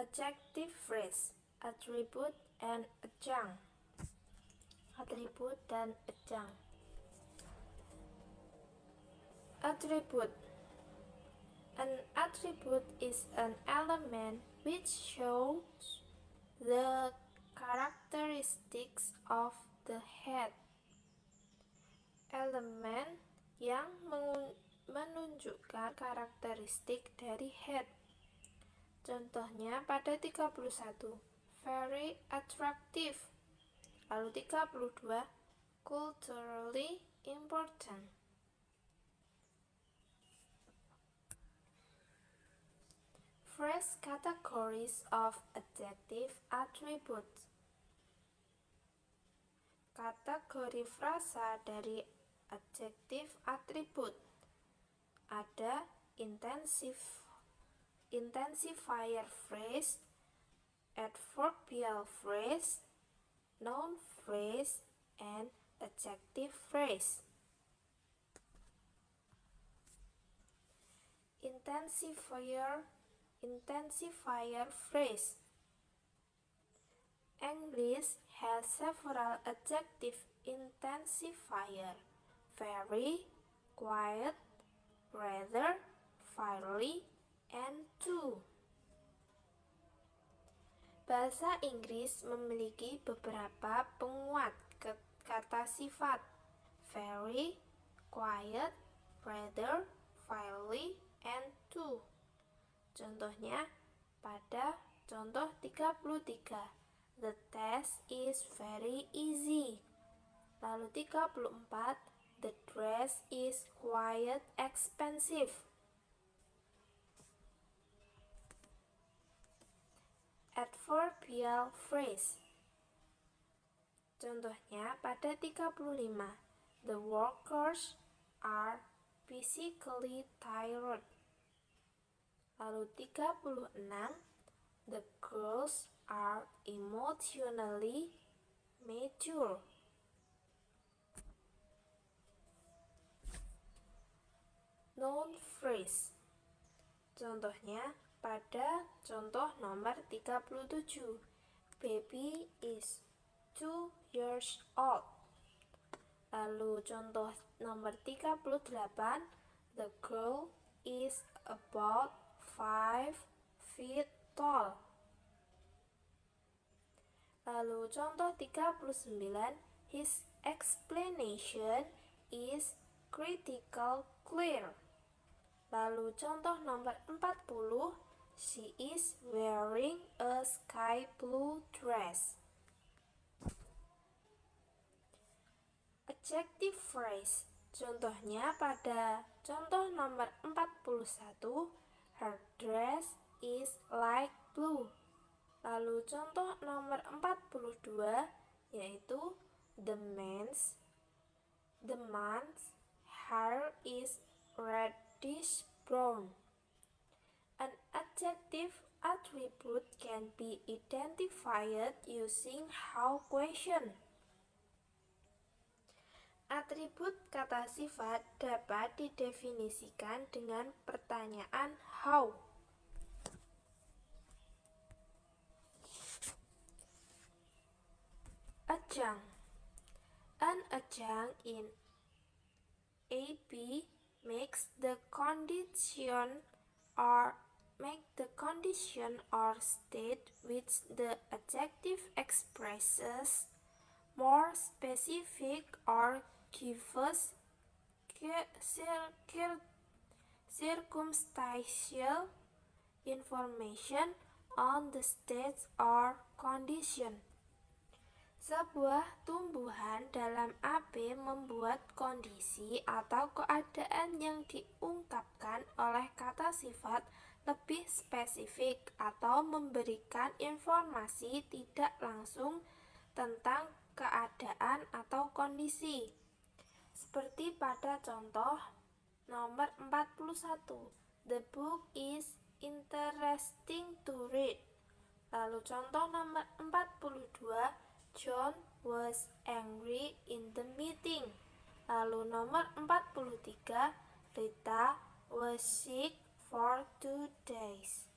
Adjective phrase, attribute and adjunct. Atribut dan adjunct. Attribute. An attribute is an element which shows the characteristics of the head. Elemen yang menunjukkan karakteristik dari head. Contohnya pada 31, very attractive. Lalu 32, culturally important. Phrase categories of adjective attributes. Kategori frasa dari adjective atribut. Ada intensifier phrase, adverbial phrase, noun phrase, and adjective phrase. Intensifier phrase. English has several adjective intensifier: very, quiet, rather, fairly, and too. Bahasa Inggris memiliki beberapa penguat kata sifat: very, quiet, rather, fairly, and too. Contohnya pada contoh 33, the test is very easy. Lalu 34, the dress is quite expensive. Adverbial phrase. Contohnya pada 35, the workers are physically tired. Lalu 36, the girls are emotionally mature. Noun phrase. Contohnya pada contoh nomor 37, baby is 2 years old. Lalu contoh nomor 38, the girl is about 5 feet tall. Lalu contoh 39, his explanation is critical clear. Lalu contoh nomor 40, she is wearing a sky blue dress. Adjective phrase. Contohnya pada contoh nomor 41, her dress is light blue. Lalu contoh nomor 42 yaitu the man's hair is reddish brown. An adjective attribute can be identified using how question. Atribut kata sifat dapat didefinisikan dengan pertanyaan how. Adjunct. An adjunct in AB makes the condition or state which the adjective expresses more specific or gives circumstantial information on the state or condition. Sebuah tumbuhan dalam AB membuat kondisi atau keadaan yang diungkapkan oleh kata sifat lebih spesifik atau memberikan informasi tidak langsung tentang keadaan atau kondisi. Seperti pada contoh nomor 41, the book is interesting to read. Lalu contoh nomor 42, John was angry in the meeting. Lalu nomor 43, Rita was sick for 2 days.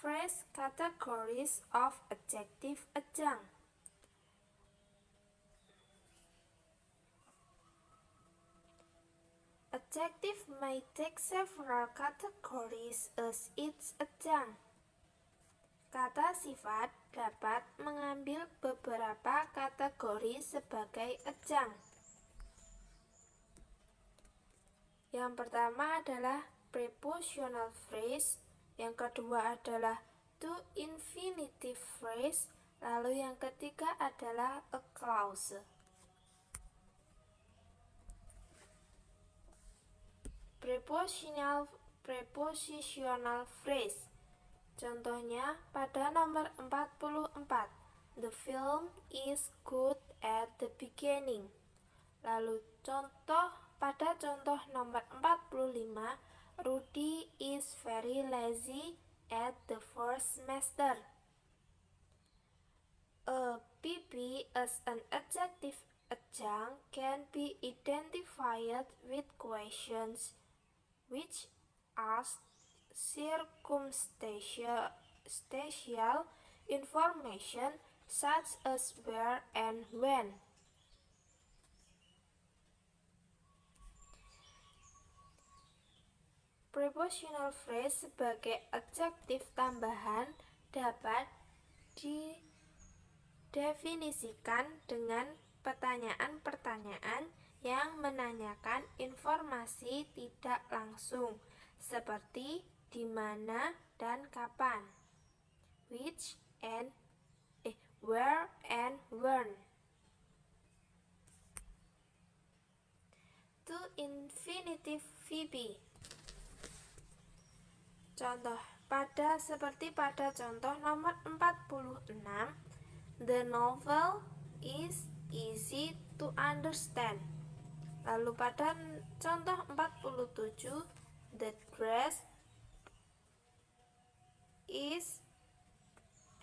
Phrase categories of adjective ajang. Adjective may take several categories as its ajang. Kata sifat dapat mengambil beberapa kategori sebagai ajang. Yang pertama adalah prepositional phrase, yang kedua adalah to infinitive phrase, lalu yang ketiga adalah a clause. Prepositional phrase. Contohnya pada nomor 44, the film is good at the beginning. Lalu pada contoh nomor 45, Rudy is very lazy at the first semester. A PP as an adjective ajang can be identified with questions which are circumstantial information such as where and when. Prepositional phrase sebagai adjektif tambahan dapat didefinisikan dengan pertanyaan-pertanyaan yang menanyakan informasi tidak langsung, seperti di mana dan kapan, where and when. To infinitive VP. Contoh seperti pada contoh nomor 46, the novel is easy to understand. Lalu pada contoh 47, the dress is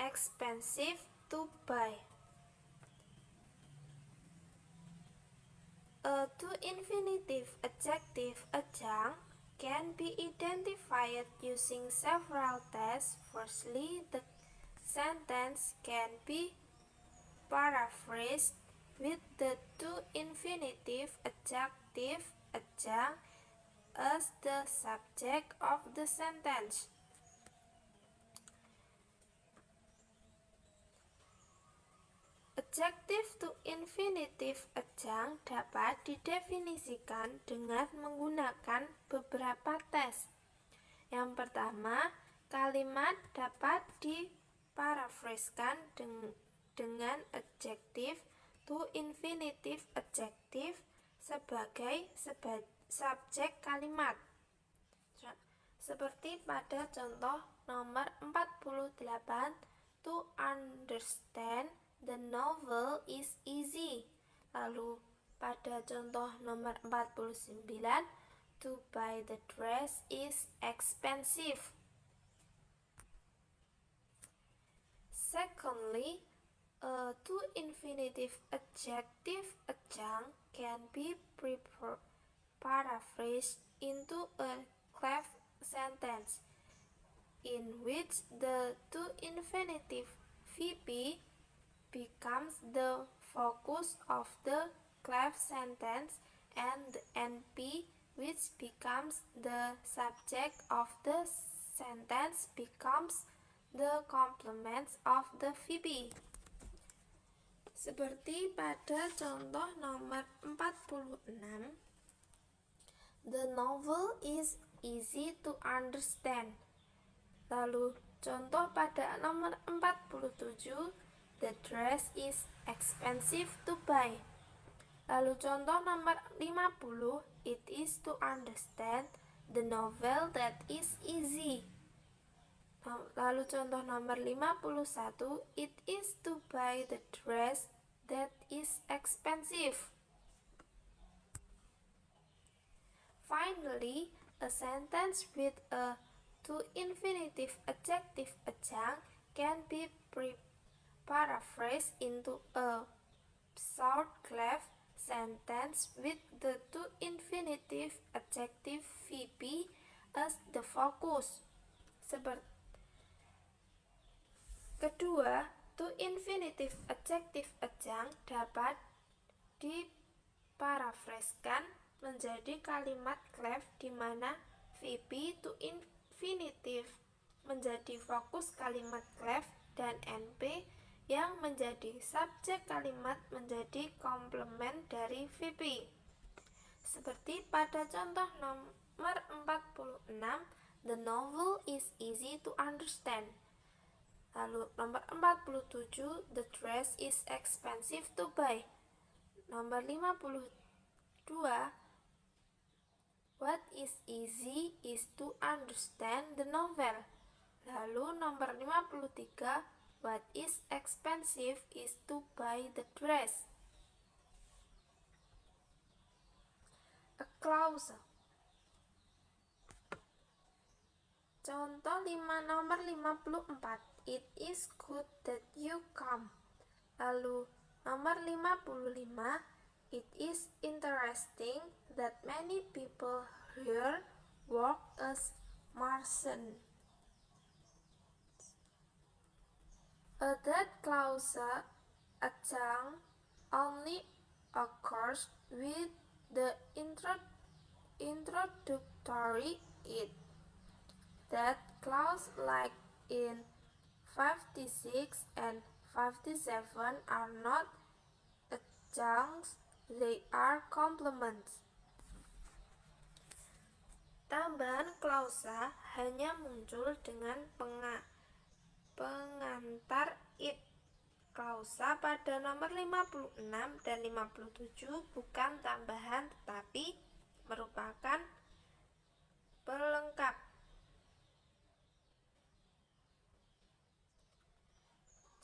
expensive to buy. A to infinitive adjective ajang can be identified using several tests. Firstly, the sentence can be paraphrased with the to infinitive adjective ajang as the subject of the sentence. Adjective to infinitive ajang dapat didefinisikan dengan menggunakan beberapa tes. Yang pertama, kalimat dapat diparafraskan dengan adjektif to infinitive adjective sebagai subjek kalimat. Seperti pada contoh nomor 48, to understand the novel is easy. Lalu pada contoh nomor 49, to buy the dress is expensive. Secondly, a to infinitive adjective ajang can be paraphrased into a clef sentence in which the to infinitive VP becomes the focus of the clef sentence and the NP, which becomes the subject of the sentence, becomes the complement of the VP. Seperti pada contoh nomor 46, the novel is easy to understand. Lalu contoh pada nomor 47, the dress is expensive to buy. Lalu contoh nomor 50, it is to understand the novel that is easy. Lalu contoh nomor 51, it is to buy the dress that is expensive. Finally, a sentence with a to infinitive adjective ajang can be paraphrased into a short clef sentence with the to infinitive adjective VP as the focus. Kedua, to infinitive adjective ajang dapat diparafraskan menjadi kalimat clef di mana VP to infinitive menjadi fokus kalimat clef dan NP yang menjadi subjek kalimat menjadi komplement dari VP. Seperti pada contoh nomor 46, the novel is easy to understand. Lalu nomor 47, the dress is expensive to buy. Nomor 52, what is easy is to understand the novel. Lalu nomor 53, what is expensive is to buy the dress. A clause. Contoh nomor 54, it is good that you come. Lalu nomor 55, it is interesting that many people here work as merchants. A that clause ajang only occurs with the introductory it. That clause, like in 56 and 57, are not adjuncts, they are complements. Tambahan klausa hanya muncul dengan pengantar it. Klausa pada nomor 56 dan 57 bukan tambahan tetapi merupakan pelengkap.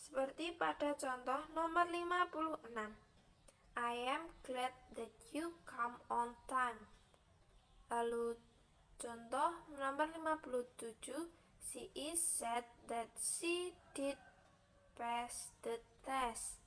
Seperti pada contoh nomor 56, I am glad that you come on time. Lalu contoh nomor 57, she is sad that she did pass the test.